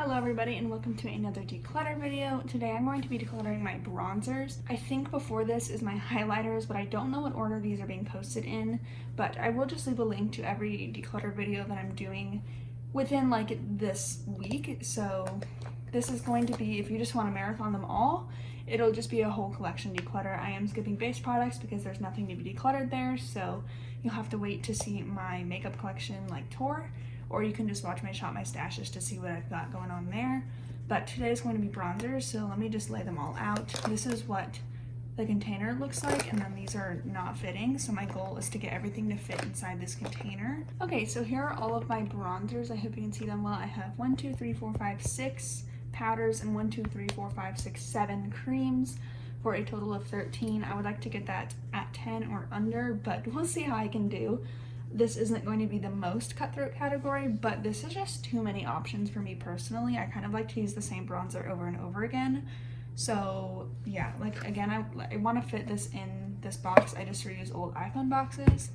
Hello everybody and welcome to another declutter video. Today I'm going to be decluttering my bronzers. I think before this is my highlighters, but I don't know what order these are being posted in, but I will just leave a link to every declutter video that I'm doing within like this week. So this is going to be, if you just want to marathon them all, it'll just be a whole collection declutter. I am skipping base products because there's nothing to be decluttered there, so you'll have to wait to see my makeup collection like tour, or you can just watch my Shop My Stashes to see what I've got going on there. But today is going to be bronzers, so let me just lay them all out. This is what the container looks like, and then these are not fitting, so my goal is to get everything to fit inside this container. Okay, so here are all of my bronzers. I hope you can see them well. I have 6 powders and 7 creams for a total of 13. I would like to get that at 10 or under, but we'll see how I can do. This isn't going to be the most cutthroat category, but this is just too many options for me personally. I kind of like to use the same bronzer over and over again. So yeah, like again, I want to fit this in this box. I just reuse old iPhone boxes.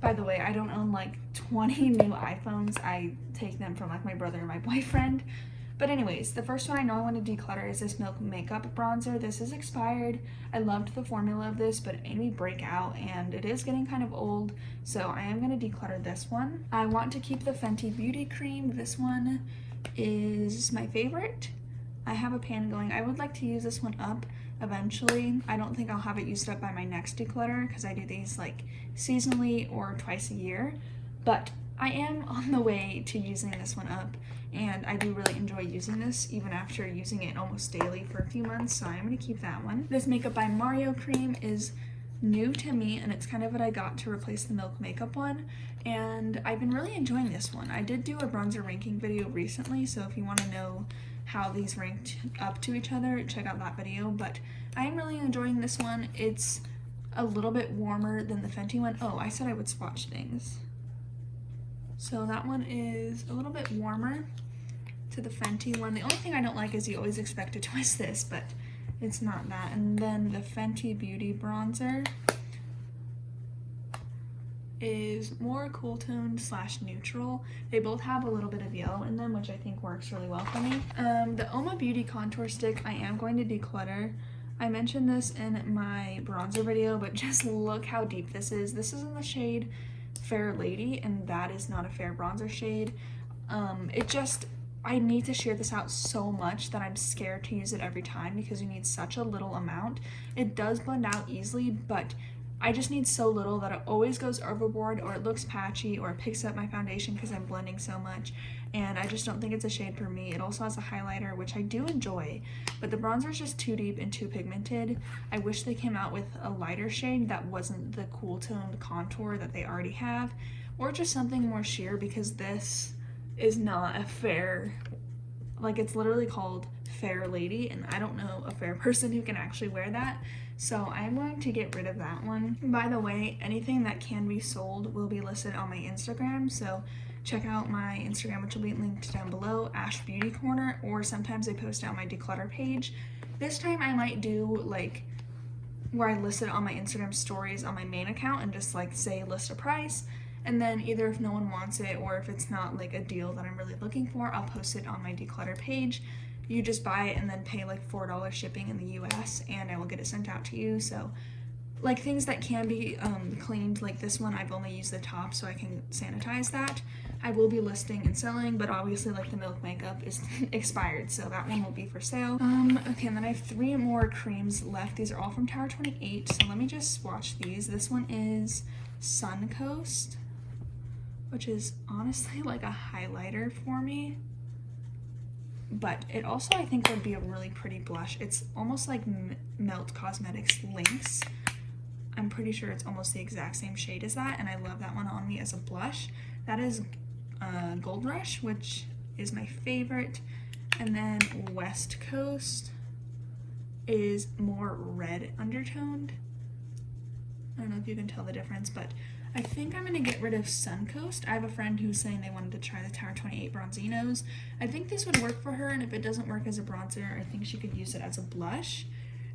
By the way, I don't own like 20 new iPhones. I take them from like my brother and my boyfriend. But anyways, the first one I know I want to declutter is this Milk Makeup bronzer. This is expired. I loved the formula of this, but it made me break out and it is getting kind of old, so I am going to declutter this one. I want to keep the Fenty Beauty Cream. This one is my favorite. I have a pan going. I would like to use this one up eventually. I don't think I'll have it used up by my next declutter because I do these like seasonally or twice a year, but I am on the way to using this one up, and I do really enjoy using this even after using it almost daily for a few months, so I'm going to keep that one. This Makeup by Mario cream is new to me, and it's kind of what I got to replace the Milk Makeup one, and I've been really enjoying this one. I did do a bronzer ranking video recently, so if you want to know how these ranked up to each other, check out that video, but I am really enjoying this one. It's a little bit warmer than the Fenty one. Oh, I said I would swatch things. So that one is a little bit warmer to the Fenty one. The only thing I don't like is you always expect it to twist this, but it's not that. And then the Fenty Beauty bronzer is more cool toned / neutral. They both have a little bit of yellow in them, which I think works really well for me. The Oma Beauty contour stick I am going to declutter. I mentioned this in my bronzer video, but just look how deep this is. This is in the shade Fair Lady, and that is not a fair bronzer shade. I need to sheer this out so much that I'm scared to use it every time because you need such a little amount. It does blend out easily, but I just need so little that it always goes overboard, or it looks patchy, or it picks up my foundation because I'm blending so much, and I just don't think it's a shade for me. It also has a highlighter, which I do enjoy, but the bronzer is just too deep and too pigmented. I wish they came out with a lighter shade that wasn't the cool toned contour that they already have, or just something more sheer, because this is not a fair, like it's literally called Fair Lady, and I don't know a fair person who can actually wear that. So I'm going to get rid of that one. By the way, anything that can be sold will be listed on my Instagram, so check out my Instagram, which will be linked down below, Ash Beauty Corner, or sometimes I post it on my declutter page. This time I might do like where I list it on my Instagram stories on my main account and just like say list a price, and then either if no one wants it or if it's not like a deal that I'm really looking for, I'll post it on my declutter page. You just buy it and then pay like $4 shipping in the US, and I will get it sent out to you. So like things that can be cleaned, like this one, I've only used the top so I can sanitize that. I will be listing and selling, but obviously like the Milk Makeup is expired, so that one will be for sale. Okay, and then I have 3 more creams left. These are all from Tower 28, so let me just swatch these. This one is Suncoast, which is honestly like a highlighter for me, but it also I think would be a really pretty blush. It's almost like Melt Cosmetics Lynx. I'm pretty sure it's almost the exact same shade as that, and I love that one on me as a blush. That is Gold Rush, which is my favorite, and then West Coast is more red undertoned. I don't know if you can tell the difference, but I think I'm going to get rid of Suncoast. I have a friend who's saying they wanted to try the Tower 28 Bronzinos. I think this would work for her, and if it doesn't work as a bronzer, I think she could use it as a blush.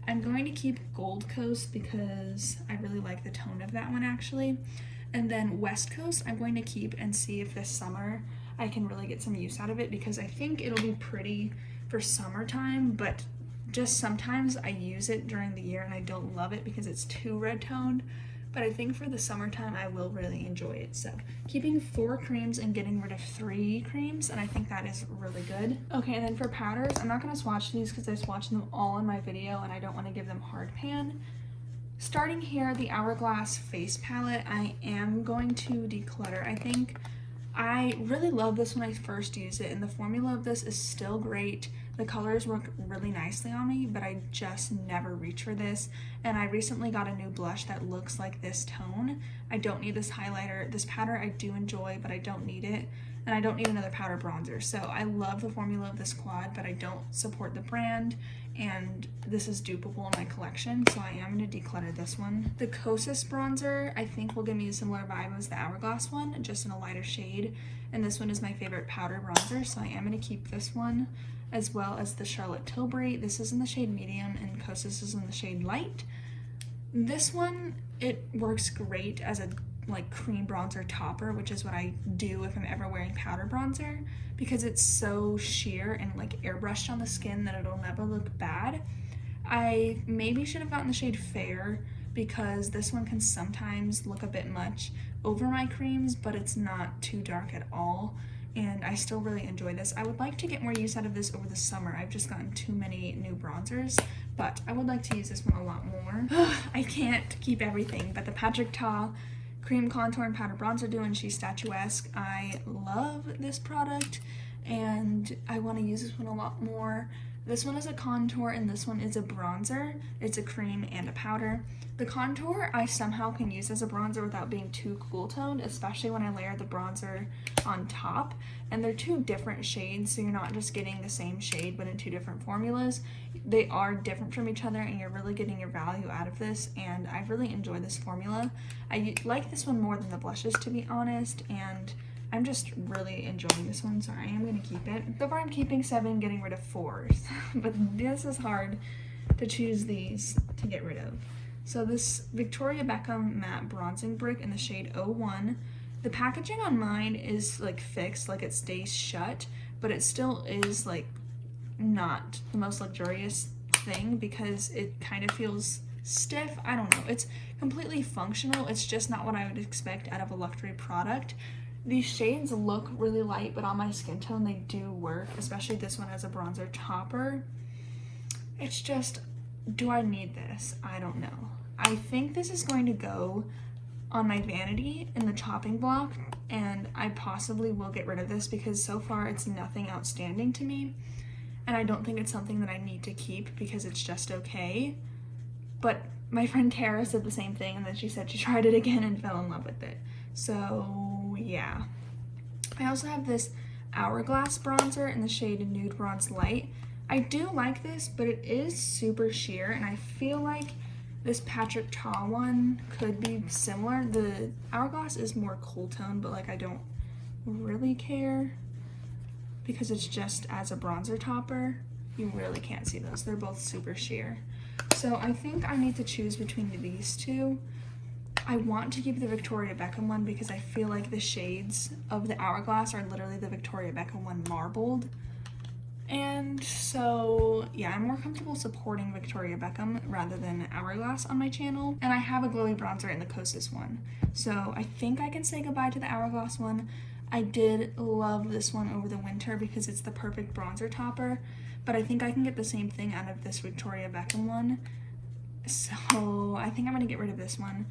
I'm going to keep Gold Coast because I really like the tone of that one actually. And then West Coast I'm going to keep and see if this summer I can really get some use out of it, because I think it'll be pretty for summertime, but just sometimes I use it during the year and I don't love it because it's too red toned. But I think for the summertime I will really enjoy it. So keeping 4 creams and getting rid of 3 creams, and I think that is really good. Okay, and then for powders, I'm not going to swatch these because I swatched them all in my video and I don't want to give them hard pan. Starting here, the Hourglass face palette, I am going to declutter, I think. I really love this when I first used it, and the formula of this is still great. The colors work really nicely on me, but I just never reach for this. And I recently got a new blush that looks like this tone. I don't need this highlighter. This powder I do enjoy, but I don't need it. And I don't need another powder bronzer. So I love the formula of this quad, but I don't support the brand. And this is dupable in my collection, so I am going to declutter this one. The Kosas bronzer I think will give me a similar vibe as the Hourglass one, just in a lighter shade. And this one is my favorite powder bronzer, so I am going to keep this one, as well as the Charlotte Tilbury. This is in the shade medium and Kosas is in the shade light. This one, it works great as a like cream bronzer topper, which is what I do if I'm ever wearing powder bronzer, because it's so sheer and like airbrushed on the skin that it'll never look bad. I maybe should have gotten the shade Fair, because this one can sometimes look a bit much over my creams, but it's not too dark at all. And I still really enjoy this. I would like to get more use out of this over the summer. I've just gotten too many new bronzers, but I would like to use this one a lot more. I can't keep everything, but the Patrick Ta Cream Contour and Powder Bronzer Duo, and she's statuesque. I love this product, and I want to use this one a lot more. This one is a contour, and this one is a bronzer. It's a cream and a powder. The contour I somehow can use as a bronzer without being too cool toned, especially when I layer the bronzer on top. And they're 2 different shades, so you're not just getting the same shade but in 2 different formulas. They are different from each other, and you're really getting your value out of this, and I really enjoy this formula. I like this one more than the blushes, to be honest, and I'm just really enjoying this one, so I am going to keep it. So far I'm keeping 7, getting rid of 4, but this is hard to choose these to get rid of. So this Victoria Beckham Matte Bronzing Brick in the shade 01. The packaging on mine is like fixed, like it stays shut, but it still is like not the most luxurious thing because it kind of feels stiff. I don't know. It's completely functional. It's just not what I would expect out of a luxury product. These shades look really light, but on my skin tone they do work, especially this one as a bronzer topper. It's just, do I need this? I don't know. I think this is going to go on my vanity in the chopping block, and I possibly will get rid of this because so far it's nothing outstanding to me, and I don't think it's something that I need to keep because it's just okay. But my friend Tara said the same thing, and then she said she tried it again and fell in love with it. So yeah. I also have this Hourglass bronzer in the shade Nude Bronze Light. I do like this, but it is super sheer, and I feel like this Patrick Ta one could be similar. The Hourglass is more cool tone, but like I don't really care because it's just as a bronzer topper. You really can't see those. They're both super sheer. So I think I need to choose between these 2. I want to keep the Victoria Beckham one because I feel like the shades of the Hourglass are literally the Victoria Beckham one marbled. And so, yeah, I'm more comfortable supporting Victoria Beckham rather than Hourglass on my channel. And I have a glowy bronzer in the Kosas one. So I think I can say goodbye to the Hourglass one. I did love this one over the winter because it's the perfect bronzer topper. But I think I can get the same thing out of this Victoria Beckham one. So I think I'm going to get rid of this one.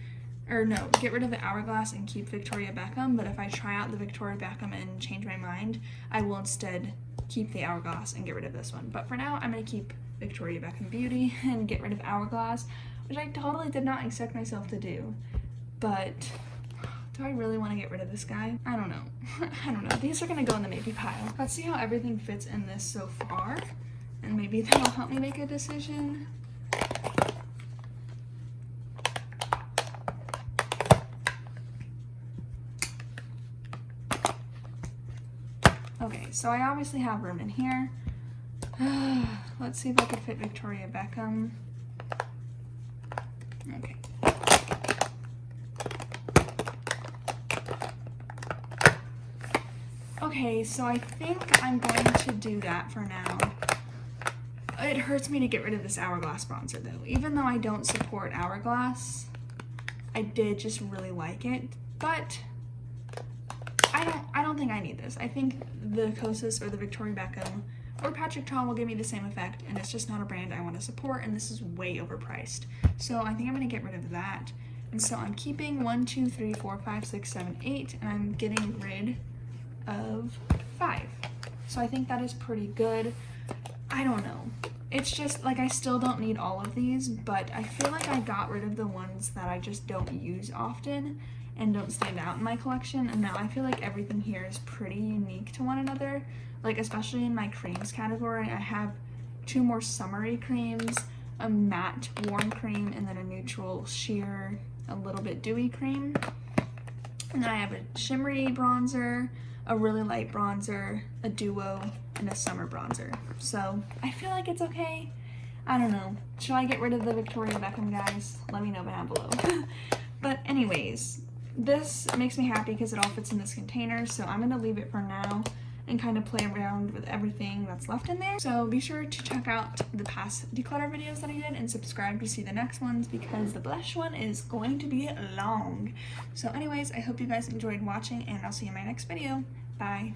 Or no, get rid of the Hourglass and keep Victoria Beckham. But if I try out the Victoria Beckham and change my mind, I will instead keep the Hourglass and get rid of this one. But for now, I'm going to keep Victoria Beckham Beauty and get rid of Hourglass, which I totally did not expect myself to do. But do I really want to get rid of this guy? I don't know. I don't know. These are going to go in the maybe pile. Let's see how everything fits in this so far, and maybe that'll help me make a decision. Okay, so I obviously have room in here. Let's see if I could fit Victoria Beckham. Okay. Okay, so I think I'm going to do that for now. It hurts me to get rid of this Hourglass bronzer though. Even though I don't support Hourglass, I did just really like it, but I don't think I need this. I think the Kosas or the Victoria Beckham or Patrick Ta will give me the same effect, and it's just not a brand I want to support, and this is way overpriced. So I think I'm going to get rid of that. And so I'm keeping 1, 2, 3, 4, 5, 6, 7, 8, and I'm getting rid of 5. So I think that is pretty good. I don't know. It's just, like, I still don't need all of these, but I feel like I got rid of the ones that I just don't use often and don't stand out in my collection, and now I feel like everything here is pretty unique to one another. Like, especially in my creams category, I have 2 more summery creams, a matte warm cream, and then a neutral sheer, a little bit dewy cream. And then I have a shimmery bronzer, a really light bronzer, a duo, and a summer bronzer. So I feel like it's okay. I don't know. Should I get rid of the Victoria Beckham, guys? Let me know down below. But anyways, this makes me happy because it all fits in this container, so I'm gonna leave it for now and kind of play around with everything that's left in there. So be sure to check out the past declutter videos that I did and subscribe to see the next ones because the blush one is going to be long. So anyways, I hope you guys enjoyed watching, and I'll see you in my next video. Bye.